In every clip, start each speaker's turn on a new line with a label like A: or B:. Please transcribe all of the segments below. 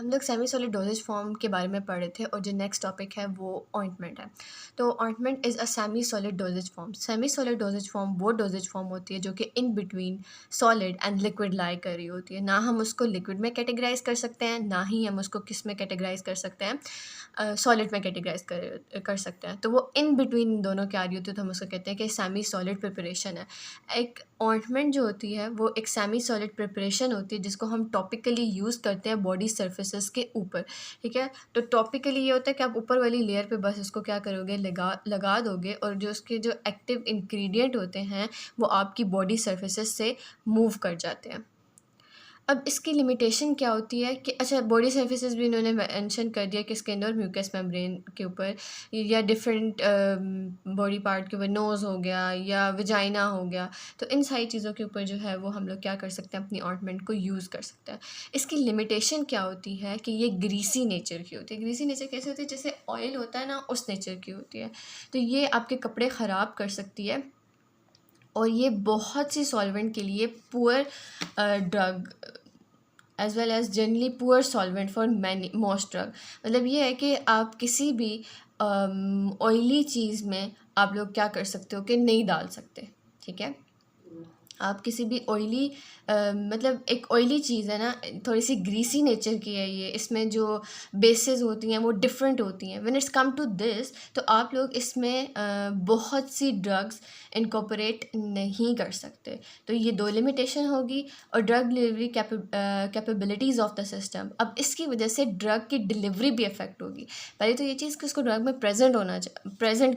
A: हम लोग semi solid dosage form के बारे में पढ़े थे और जो नेक्स्ट टॉपिक है वो ऑइंटमेंट है। तो ointment is a semi solid dosage form. Semi solid dosage form वो डोजेज फॉर्म होती है जो कि in between solid and liquid lie कर रही होती है। ना हम उसको लिक्विड में कैटेगराइज कर सकते हैं, ना ही हम उसको किस में कैटेगराइज कर सकते हैं, सॉलिड में कैटेगराइज कर सकते हैं। तो वो इन बिटवीन दोनों क्या आ रही होती है तो हम उसको कहते हैं कि सेमी सॉलिड प्रिपरेशन है। एक ऑइंटमेंट जो होती है वो एक सेमी सॉलिड प्रिपरेशन होती है जिसको हम टॉपिकली यूज़ करते हैं बॉडी सर्फेसेस के ऊपर। ठीक है, तो टॉपिकली ये होता है कि आप ऊपर वाली लेयर पे बस इसको क्या करोगे, लगा दोगे और जो उसके जो एक्टिव इंग्रेडिएंट होते हैं वो आपकी बॉडी सर्फेसेस से मूव कर जाते हैं। अब इसकी लिमिटेशन क्या होती है कि अच्छा बॉडी सर्फेसेस भी इन्होंने मेंशन कर दिया कि स्किन और म्यूकस मेम्ब्रेन के ऊपर या डिफरेंट बॉडी पार्ट के ऊपर, नोज़ हो गया या वजाइना हो गया, तो इन सारी चीज़ों के ऊपर जो है वो हम लोग क्या कर सकते हैं, अपनी ऑइंटमेंट को यूज़ कर सकते हैं। इसकी लिमिटेशन क्या होती है कि ये ग्रीसी नेचर की होती है। ग्रीसी नेचर कैसे होती है, जैसे ऑयल होता है ना उस नेचर की होती है। तो ये आपके कपड़े ख़राब कर सकती है और ये बहुत सी सॉल्वेंट के लिए poor drug as well as generally poor solvent for many most drug. मतलब ये है कि आप किसी भी ऑयली चीज़ में आप लोग क्या कर सकते हो कि नहीं डाल सकते। ठीक है, आप किसी भी ऑयली मतलब एक ऑयली चीज़ है ना, थोड़ी सी ग्रीसी नेचर की है ये, इसमें जो बेसेस होती हैं वो डिफरेंट होती हैं। When it's come to this तो आप लोग इसमें बहुत सी ड्रग्स इनकॉर्पोरेट नहीं कर सकते। तो ये दो लिमिटेशन होगी और drug delivery capabilities of the system. अब इसकी वजह से ड्रग की डिलीवरी भी अफेक्ट होगी। पहले तो ये चीज़ कि उसको ड्रग में प्रेजेंट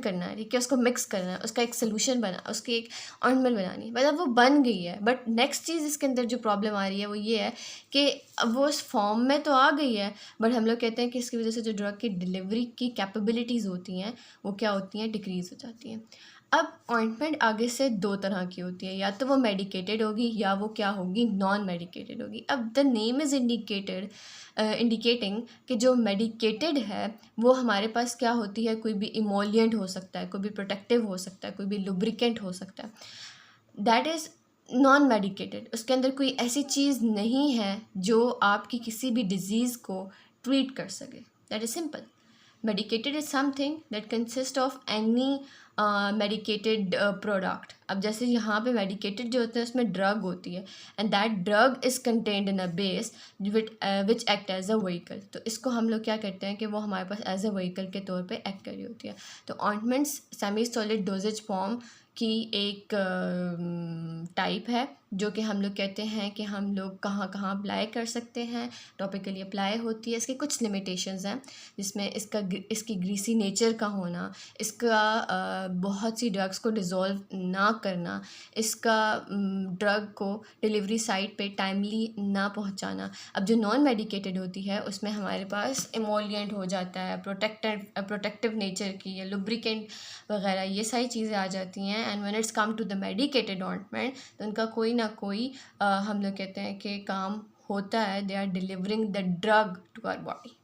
A: करना है, ठीक है, उसको मिक्स करना है, उसका एक सोल्यूशन बना, उसकी एक ऑइंटमेंट बनानी है, मतलब वो बन गई है। बट नेक्स्ट चीज़ इसके अंदर जो प्रॉब्लम आ रही है वो ये है कि अब वो उस फॉर्म में तो आ गई है बट हम लोग कहते हैं कि इसकी वजह से जो ड्रग की डिलीवरी की कैपेबिलिटीज़ होती हैं वो क्या होती हैं, डिक्रीज़ हो जाती हैं। अब ऑइंटमेंट आगे से दो तरह की होती है, या तो वो मेडिकेटेड होगी या वो क्या होगी, नॉन मेडिकेटेड होगी। अब द नेम इज़ इंडिकेटिंग कि जो मेडिकेटेड है वो हमारे पास क्या होती है, कोई भी इमोलिएंट हो सकता है, कोई भी प्रोटेक्टिव हो सकता है, कोई भी लुब्रिकेंट हो सकता है। That is non medicated. उसके अंदर कोई ऐसी चीज़ नहीं है जो आपकी किसी भी डिज़ीज़ को ट्रीट कर सके। That is simple. Medicated is something that consist of any medicated product. अब जैसे यहाँ पे मेडिकेटेड जो होते हैं उसमें ड्रग होती है and that drug is contained in a base which act as a vehicle. तो इसको हम लोग क्या करते हैं कि वो हमारे पास एज अ व्हीकल के तौर पे एक्ट कर रही होती है। तो ointments semi solid dosage form की एक टाइप है जो कि हम लोग कहते हैं कि हम लोग कहाँ कहाँ अप्लाई कर सकते हैं, टॉपिकली अप्लाई होती है। इसके कुछ लिमिटेशंस हैं जिसमें इसकी ग्रीसी नेचर का होना, इसका बहुत सी ड्रग्स को डिज़ोल्व ना करना, इसका ड्रग को डिलीवरी साइट पे टाइमली ना पहुंचाना। अब जो नॉन मेडिकेटेड होती है उसमें हमारे पास इमोलिएंट हो जाता है, प्रोटेक्टिव नेचर की या लुब्रिकेंट वगैरह, ये सारी चीज़ें आ जाती हैं। And when it's come to the medicated ointment तो उनका कोई ना कोई हम लोग कहते हैं कि काम होता है, they are delivering the drug to our body.